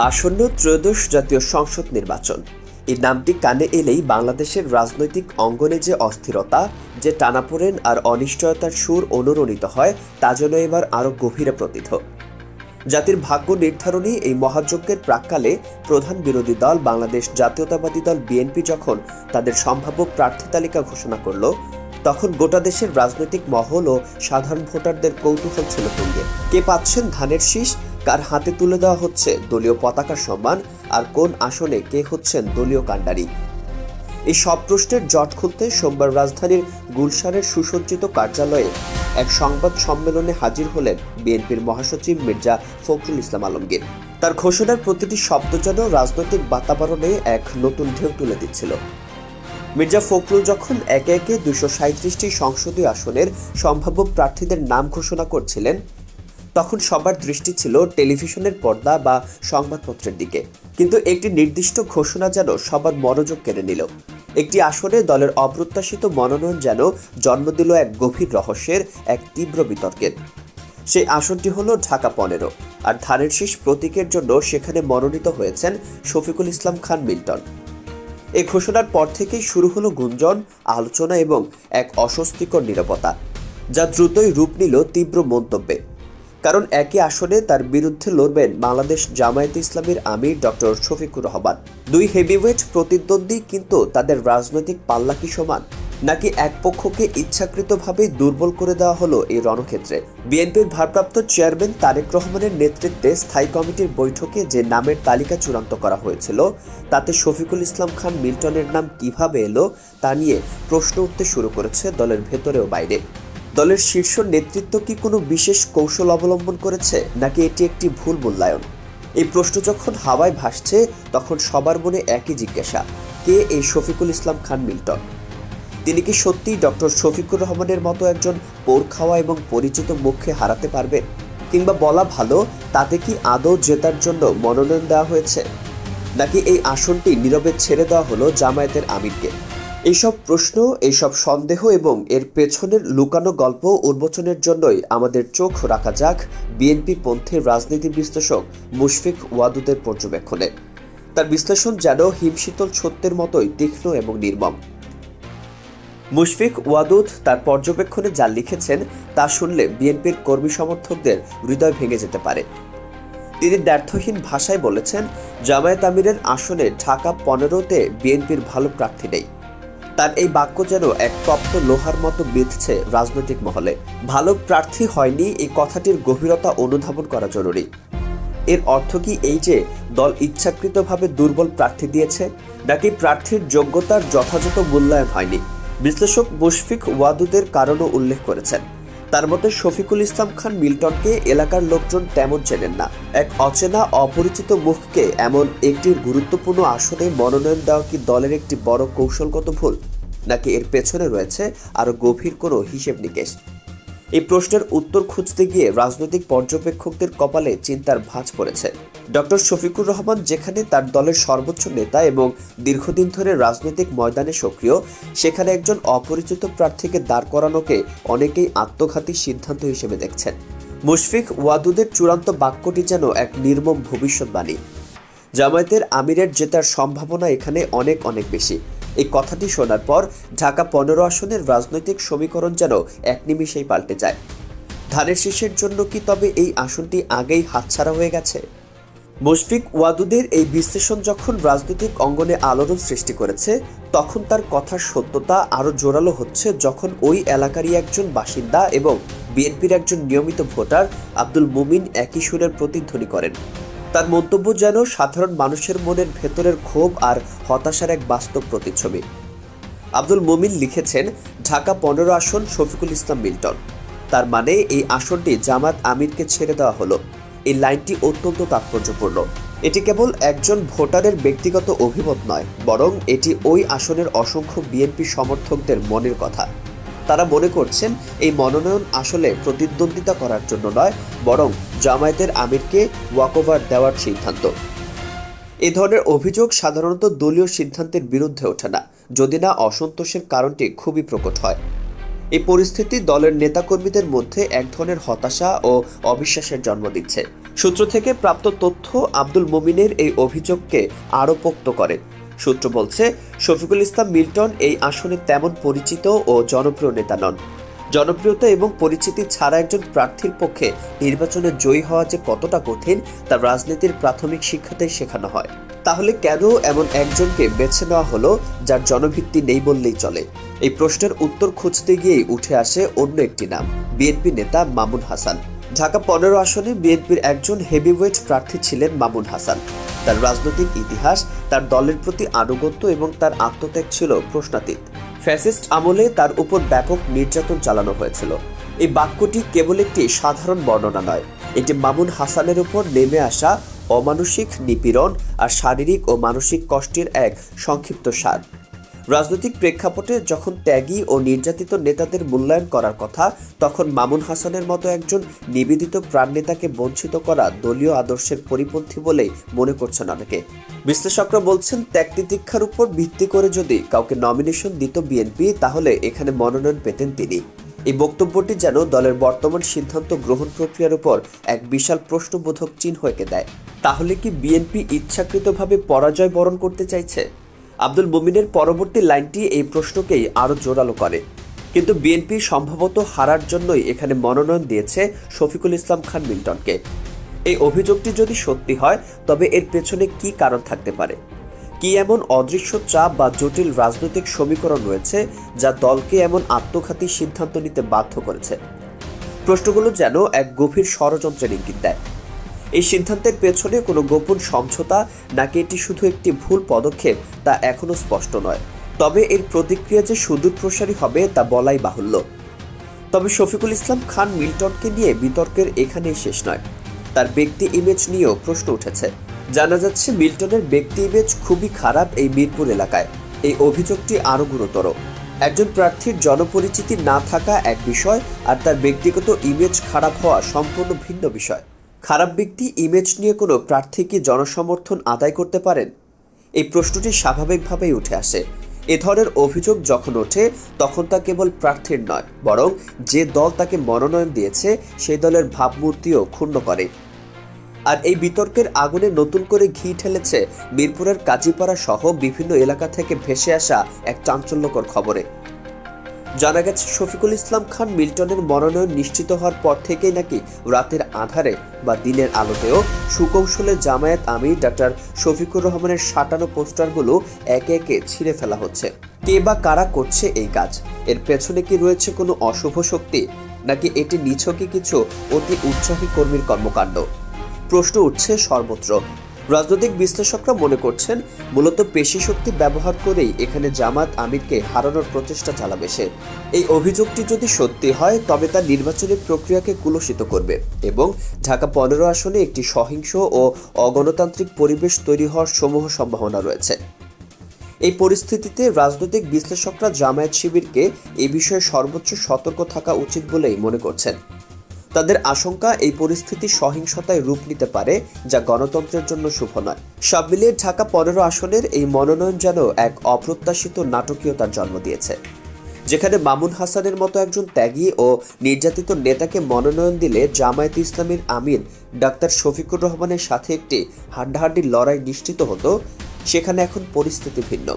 আসন্ন ত্রয়োদশ জাতীয় সংসদ নির্বাচন এই নামটি কানে এলেই বাংলাদেশের রাজনৈতিক অঙ্গনে যে অস্থিরতা, যে টানাপোড়েন আর অনিশ্চয়তার সুর অনুরণিত হয় তা যেন এবার আরও গভীরে প্রতীত। জাতির ভাগ্য নির্ধারণী এই মহাযজ্ঞের প্রাক্কালে প্রধান বিরোধী দল বাংলাদেশ জাতীয়তাবাদী দল বিএনপি যখন তাদের সম্ভাব্য প্রার্থী তালিকা ঘোষণা করল, তখন গোটা দেশের রাজনৈতিক মহল ও সাধারণ ভোটারদের কৌতূহল ছিল তুঙ্গে। কে পাচ্ছেন ধানের শীষ, কার হাতে তুলে দেওয়া হচ্ছে দলীয় পতাকার সম্মান, আর কোন আসনে কে হচ্ছেন দলীয় কাণ্ডারি। এই সব প্রশ্নের জট খুলতে সোমবার রাজধানীর গুলশানের সুসজ্জিত কার্যালয়ে এক সংবাদ সম্মেলনে হাজির হলেন বিএনপির মহাসচিব মির্জা ফখরুল ইসলাম আলমগীর। তার ঘোষণার প্রতিটি শব্দ যেন রাজনৈতিক বাতাবরণে এক নতুন ঢেউ তুলে দিচ্ছিল। মির্জা ফখরুল যখন একে একে 237টি সংসদীয় আসনের সম্ভাব্য প্রার্থীদের নাম ঘোষণা করছিলেন, তখন সবার দৃষ্টি ছিল টেলিভিশনের পর্দা বা সংবাদপত্রের দিকে। কিন্তু একটি নির্দিষ্ট ঘোষণা যেন সবার মনোযোগ কেড়ে নিল। একটি আসনে দলের অপ্রত্যাশিত মনোনয়ন যেন জন্ম দিল এক গভীর রহস্যের, এক তীব্র বিতর্কের। সেই আসনটি হলো ঢাকা 15, আর ধানের শীষ প্রতীকের জন্য সেখানে মনোনীত হয়েছেন শফিকুল ইসলাম খান মিল্টন। এই ঘোষণার পর থেকেই শুরু হলো গুঞ্জন, আলোচনা এবং এক অস্বস্তিকর নীরবতা, যা দ্রুতই রূপ নিল তীব্র মন্তব্যে। কারণ একই আসনে তার বিরুদ্ধে লড়বেন বাংলাদেশ জামায়াতে ইসলামীর আমির ডক্টর শফিকুর রহমান। দুই হেভিওয়েট প্রতিদ্বন্দ্বী, কিন্তু তাদের রাজনৈতিক পাল্লা কি সমান, নাকি এক পক্ষকে ইচ্ছাকৃতভাবে দুর্বল করে দেওয়া হলো এই রণক্ষেত্রে? বিএনপির ভারপ্রাপ্ত চেয়ারম্যান তারেক রহমানের নেতৃত্বে স্থায়ী কমিটির বৈঠকে যে নামের তালিকা চূড়ান্ত করা হয়েছিল, তাতে শফিকুল ইসলাম খান মিল্টনের নাম কিভাবে এলো তা নিয়ে প্রশ্ন উঠতে শুরু করেছে দলের ভেতরে ও বাইরে। দলের শীর্ষ নেতৃত্ব কি কোনো বিশেষ কৌশল অবলম্বন করেছে, নাকি এটি একটি ভুল মূল্যায়ন? এই প্রশ্ন যখন হাওয়ায় ভাসছে, তখন সবার মনে একই জিজ্ঞাসা: কে এই শফিকুল ইসলাম খান মিল্টন? তিনি কি সত্যিই ডক্টর শফিকুর রহমানের মতো একজন পোড় খাওয়া এবং পরিচিত মুখকে হারাতে পারবেন? কিংবা বলা ভালো, তাতে কি আদৌ জেতার জন্য মনোনয়ন দেওয়া হয়েছে, নাকি এই আসনটি নীরবে ছেড়ে দেওয়া হলো জামায়াতের আমিরকে? এইসব প্রশ্ন, এইসব সন্দেহ এবং এর পেছনের লুকানো গল্প উন্মোচনের জন্যই আমাদের চোখ রাখা যাক বিএনপি পন্থী রাজনীতি বিশ্লেষক মুশফিক ওয়াদুদের পর্যবেক্ষণে। তার বিশ্লেষণ যেন হিমশীতল সত্যের মতোই তীক্ষ্ণ এবং নির্মম। মুশফিক ওয়াদুদ তার পর্যবেক্ষণে যা লিখেছেন তা শুনলে বিএনপির কর্মী সমর্থকদের হৃদয় ভেঙে যেতে পারে। তিনি দ্ব্যর্থহীন ভাষায় বলেছেন, জামায়াত আমিরের আসনে ঢাকা 15-তে বিএনপির ভালো প্রার্থী নেই। তার এই বাক্য যেন এক তপ্ত লোহার মতো বিঁধছে রাজনৈতিক মহলে। ভালো প্রার্থী হয়নি, এই কথাটির গভীরতা অনুধাবন করা জরুরি। এর অর্থ কি এই যে দল ইচ্ছাকৃতভাবে দুর্বল প্রার্থী দিয়েছে, নাকি প্রার্থীর যোগ্যতার যথাযথ মূল্যায়ন হয়নি? বিশ্লেষক মুশফিক ওয়াদুদের কারণও উল্লেখ করেছেন। তার মতে শফিকুল ইসলাম খান মিল্টনকে এলাকার লোকজন তেমন চেনেন না। এক অচেনা, অপরিচিত মুখকে এমন একটি গুরুত্বপূর্ণ আসনে মনোনয়ন দেওয়া কি দলের একটি বড় কৌশলগত ভুল, নাকি এর পেছনে রয়েছে আরও গভীর কোনো হিসেব নিকেশ? এই প্রশ্নের উত্তর খুঁজতে গিয়ে রাজনৈতিক পর্যবেক্ষকদের কপালে চিন্তার ভাঁজ পড়েছে। ডক্টর শফিকুর রহমান যেখানে তার দলের সর্বোচ্চ নেতা এবং দীর্ঘদিন ধরে রাজনৈতিক ময়দানে সক্রিয়, সেখানে একজন অপরিচিত প্রার্থীকে দাঁড় করানোকে অনেকেই আত্মঘাতী সিদ্ধান্ত হিসেবে দেখছেন। মুশফিক ওয়াদুদের চূড়ান্ত বাক্যটি যেন এক নির্মম ভবিষ্যৎবাণী। জামায়াতের আমিরের জেতার সম্ভাবনা এখানে অনেক অনেক বেশি। এই কথাটি শোনার পর ঢাকা 15 আসনের রাজনৈতিক সমীকরণ যেন এক নিমিষেই পাল্টে যায়। ধানের শীষের জন্য কি তবে এই আসনটি আগেই হাতছাড়া হয়ে গেছে? মুশফিক ওয়াদুদের এই বিশ্লেষণ যখন রাজনৈতিক অঙ্গনে আলোড়ন সৃষ্টি করেছে, তখন তার কথার সত্যতা আরও জোরালো হচ্ছে যখন ওই এলাকারই একজন বাসিন্দা এবং বিএনপির একজন নিয়মিত ভোটার আব্দুল মুমিন একই সুরের প্রতিধ্বনি করেন। তার মন্তব্য যেন সাধারণ মানুষের মনের ভেতরের ক্ষোভ আর হতাশার এক বাস্তব প্রতিচ্ছবি। আব্দুল মুমিন লিখেছেন, ঢাকা 15 আসন শফিকুল ইসলাম মিল্টন। তার মানে এই আসনটি জামাত আমিরকে ছেড়ে দেওয়া হলো। এই লাইনটি অত্যন্ত তাৎপর্যপূর্ণ। এটি কেবল একজন ভোটারের ব্যক্তিগত অভিমত নয়, বরং এটি ওই আসনের অসংখ্য বিএনপি সমর্থকদের মনের কথা। তারা মনে করছেন এই মনোনয়ন আসলে প্রতিদ্বন্দ্বিতা করার জন্য নয়, বরং জামায়াতের আমিরকে ওয়াকওভার দেওয়ার সিদ্ধান্ত। এই ধরনের অভিযোগ সাধারণত দলীয় সিদ্ধান্তের বিরুদ্ধে ওঠে না, যদি না অসন্তোষের কারণটি খুবই প্রকট হয়। এই পরিস্থিতি দলের নেতাকর্মীদের মধ্যে এক ধরনের হতাশা ও অবিশ্বাসের জন্ম দিচ্ছে। সূত্র থেকে প্রাপ্ত তথ্য আব্দুল মোমিনের এই অভিযোগকে আরও পোক্ত করে। সূত্র বলছে, শফিকুল ইসলাম মিল্টন এই আসনে তেমন পরিচিত ও জনপ্রিয় নেতা নন। জনপ্রিয়তা এবং পরিচিতি ছাড়া একজন প্রার্থীর পক্ষে নির্বাচনে জয়ী হওয়া যে কতটা কঠিন তা রাজনীতির প্রাথমিক শিক্ষাতেই শেখানো হয়। তাহলে কেন এমন একজনকে বেছে নেওয়া হলো যার জনভিত্তি নেই বললেই চলে? এই প্রশ্নের উত্তর খুঁজতে গিয়েই উঠে আসে অন্য একটি নাম, বিএনপি নেতা মামুন হাসান। ঢাকা 15 আসনে বিএনপির একজন হেভিওয়েট প্রার্থী ছিলেন মামুন হাসান। তার রাজনৈতিক ইতিহাস, তার দলের প্রতি আনুগত্য এবং তার আত্মত্যাগ ছিল প্রশ্নাতীত। ফ্যাসিস্ট আমলে তার উপর ব্যাপক নির্যাতন চালানো হয়েছিল। এই বাক্যটি কেবল একটি সাধারণ বর্ণনা নয়, এটি মামুন হাসানের উপর নেমে আসা অমানসিক নিপীড়ন আর শারীরিক ও মানসিক কষ্টের এক সংক্ষিপ্ত সার। রাজনৈতিক প্রেক্ষাপটে যখন ত্যাগী ও নির্যাতিত নেতাদের মূল্যায়ন করার কথা, তখন মামুন হাসানের মতো একজন নিবেদিত প্রাণ নেতাকে বঞ্চিত করা দলীয় আদর্শের পরিপন্থী বলেই মনে করছেন অনেকে। বিশ্লেষকরা বলছেন, ত্যাগ তিতিক্ষার উপর ভিত্তি করে যদি কাউকে নমিনেশন দিত বিএনপি, তাহলে এখানে মনোনয়ন পেতেন তিনি। এই বক্তব্যটি যেন দলের বর্তমান সিদ্ধান্ত গ্রহণ প্রক্রিয়ার উপর এক বিশাল প্রশ্নবোধক চিহ্ন এঁকে দেয়। তাহলে কি বিএনপি ইচ্ছাকৃতভাবে পরাজয় বরণ করতে চাইছে? আব্দুল মোমিনের পরবর্তী লাইনটি এই প্রশ্নকেই আরও জোরালো করে। কিন্তু বিএনপি সম্ভবত হারার জন্যই এখানে মনোনয়ন দিয়েছে শফিকুল ইসলাম খান মিল্টনকে। এই অভিযোগটি যদি সত্যি হয়, তবে এর পেছনে কি কারণ থাকতে পারে? কি এমন অদৃশ্য চাপ বা জটিল রাজনৈতিক সমীকরণ রয়েছে যা দলকে এমন আত্মঘাতী সিদ্ধান্ত নিতে বাধ্য করেছে? প্রশ্নগুলো যেন এক গভীর ষড়যন্ত্রের ইঙ্গিত দেয়। এই সিদ্ধান্তের পেছনে কোনো গোপন সমঝোতা নাকি এটি শুধু একটি ভুল পদক্ষেপ তা এখনও স্পষ্ট নয়। তবে এর প্রতিক্রিয়া যে সুদূর প্রসারী হবে তা বলাই বাহুল্য। তবে শফিকুল ইসলাম খান মিল্টনকে নিয়ে বিতর্কের এখানেই শেষ নয়, তার ব্যক্তি ইমেজ নিয়েও প্রশ্ন উঠেছে। জানা যাচ্ছে মিল্টনের ব্যক্তি ইমেজ খুবই খারাপ এই মিরপুর এলাকায়। এই অভিযোগটি আরও গুরুতর। একজন প্রার্থীর জনপরিচিতি না থাকা এক বিষয়, আর তার ব্যক্তিগত ইমেজ খারাপ হওয়া সম্পূর্ণ ভিন্ন বিষয়। খারাপ ব্যক্তি ইমেজ নিয়ে কোনো প্রার্থী কি জনসমর্থন আদায় করতে পারেন? এই প্রশ্নটি স্বাভাবিকভাবেই উঠে আসে। এ ধরনের অভিযোগ যখন ওঠে, তখন তা কেবল প্রার্থীর নয়, বরং যে দল তাকে মনোনয়ন দিয়েছে সেই দলের ভাবমূর্তিও ক্ষুণ্ণ করে। আর এই বিতর্কের আগুনে নতুন করে ঘি ঠেলেছে মিরপুরের কাজীপাড়া সহ বিভিন্ন এলাকা থেকে ভেসে আসা এক চাঞ্চল্যকর খবরে। জানা গেছে, শফিকুল ইসলাম খান মিল্টনের মনোনয়ন নিশ্চিত হওয়ার পর থেকেই নাকি রাতের আধারে বা দিনের আলোতেও সুকৌশলে জামায়াত আমির ডাক্তার শফিকুর রহমানের সাঁটানো পোস্টারগুলো একে একে ছিঁড়ে ফেলা হচ্ছে। কে বা কারা করছে এই কাজ? এর পেছনে কি রয়েছে কোনো অশুভ শক্তি, নাকি এটি নিছকই কিছু অতি উৎসাহী কর্মীর কর্মকাণ্ড? প্রশ্ন উঠছে সর্বত্র। রাজনৈতিক বিশ্লেষকরা মনে করছেন, মূলত পেশি শক্তি ব্যবহার করেই এখানে জামাত আমিরকে হারানোর প্রচেষ্টা চালাবে সে। এই অভিযোগটি যদি সত্যি হয়, তবে তা নির্বাচনী প্রক্রিয়াকে কুলসিত করবে এবং ঢাকা 15 আসনে একটি সহিংস ও অগণতান্ত্রিক পরিবেশ তৈরি হওয়ার সমূহ সম্ভাবনা রয়েছে। এই পরিস্থিতিতে রাজনৈতিক বিশ্লেষকরা জামায়াত শিবিরকে এ বিষয়ে সর্বোচ্চ সতর্ক থাকা উচিত বলেই মনে করছেন। তাদের আশঙ্কা, এই পরিস্থিতি সহিংসতায় রূপ নিতে পারে, যা গণতন্ত্রের জন্য শুভ নয়। সব মিলিয়ে ঢাকা 15 আসনের এই মনোনয়ন যেন এক অপ্রত্যাশিত নাটকীয়তার জন্ম দিয়েছে, যেখানে মামুন হাসানের মতো একজন ত্যাগী ও নির্যাতিত নেতাকে মনোনয়ন দিলে জামায়াতে ইসলামীর আমির ডাক্তার শফিকুর রহমানের সাথে একটি হাড্ডাহাড্ডি লড়াই নিশ্চিত হতো, সেখানে এখন পরিস্থিতি ভিন্ন।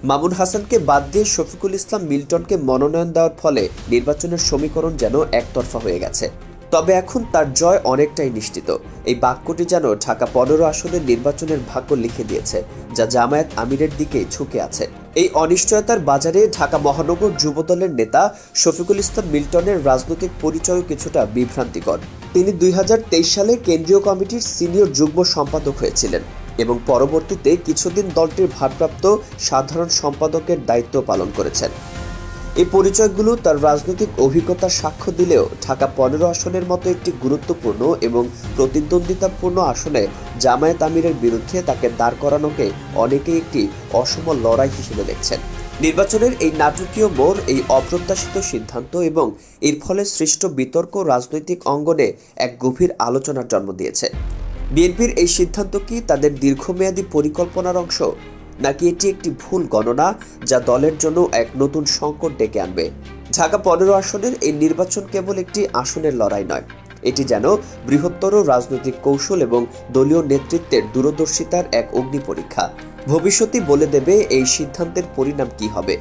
মামুন হাসানকে বাদ দিয়ে শফিকুল ইসলাম মিল্টনকে মনোনয়ন দেওয়ার ফলে নির্বাচনের সমীকরণ যেন একতরফা হয়ে গেছে। তবে এখন তার জয় অনেকটাই নিশ্চিত। এই বাক্যটি যেন ঢাকা 15 আসনের নির্বাচনের ভাগ্য লিখে দিয়েছে, যা জামায়াত আমিরের দিকে ঝুঁকে আছে। এই অনিশ্চয়তার বাজারে ঢাকা মহানগর যুবদলের নেতা শফিকুল ইসলাম মিল্টনের রাজনৈতিক পরিচয় কিছুটা বিভ্রান্তিকর। তিনি 2023 সালে কেন্দ্রীয় কমিটির সিনিয়র যুগ্ম সম্পাদক হয়েছিলেন এবং পরবর্তীতে কিছুদিন দলটির ভারপ্রাপ্ত সাধারণ সম্পাদকের দায়িত্ব পালন করেছেন। এই পরিচয়গুলো তার রাজনৈতিক অভিজ্ঞতার সাক্ষ্য দিলেও ঢাকা 15 আসনের মতো একটি গুরুত্বপূর্ণ এবং প্রতিদ্বন্দ্বিতাপূর্ণ আসনে জামায়াত আমিরের বিরুদ্ধে তাকে দাঁড় করানোকে অনেকেই একটি অসম লড়াই হিসেবে দেখছেন। নির্বাচনের এই নাটকীয় মোড়, এই অপ্রত্যাশিত সিদ্ধান্ত এবং এর ফলে সৃষ্ট বিতর্ক রাজনৈতিক অঙ্গনে এক গভীর আলোচনার জন্ম দিয়েছে। বিএনপির এই সিদ্ধান্ত কি তাদের দীর্ঘমেয়াদী পরিকল্পনার অংশ, নাকি এটি একটি ভুল গণনা যা দলের জন্য এক নতুন সংকট ডেকে আনবে? ঢাকা 15 আসনের এই নির্বাচন কেবল একটি আসনের লড়াই নয়, এটি যেন বৃহত্তর রাজনৈতিক কৌশল এবং দলীয় নেতৃত্বের দূরদর্শিতার এক অগ্নি পরীক্ষা। ভবিষ্যতই বলে দেবে এই সিদ্ধান্তের পরিণাম কি হবে।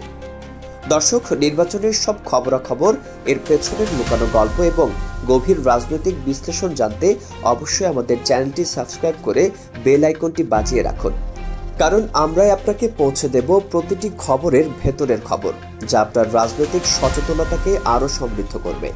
দর্শক, নির্বাচনের সব খবরাখবর, এর পেছনের লুকানো গল্প এবং গভীর রাজনৈতিক বিশ্লেষণ জানতে অবশ্যই আমাদের চ্যানেলটি সাবস্ক্রাইব করে বেল আইকনটি বাজিয়ে রাখুন, কারণ আমরাই আপনাকে পৌঁছে দেব প্রতিটি খবরের ভেতরের খবর, যা আপনার রাজনৈতিক সচেতনতাকে আরও সমৃদ্ধ করবে।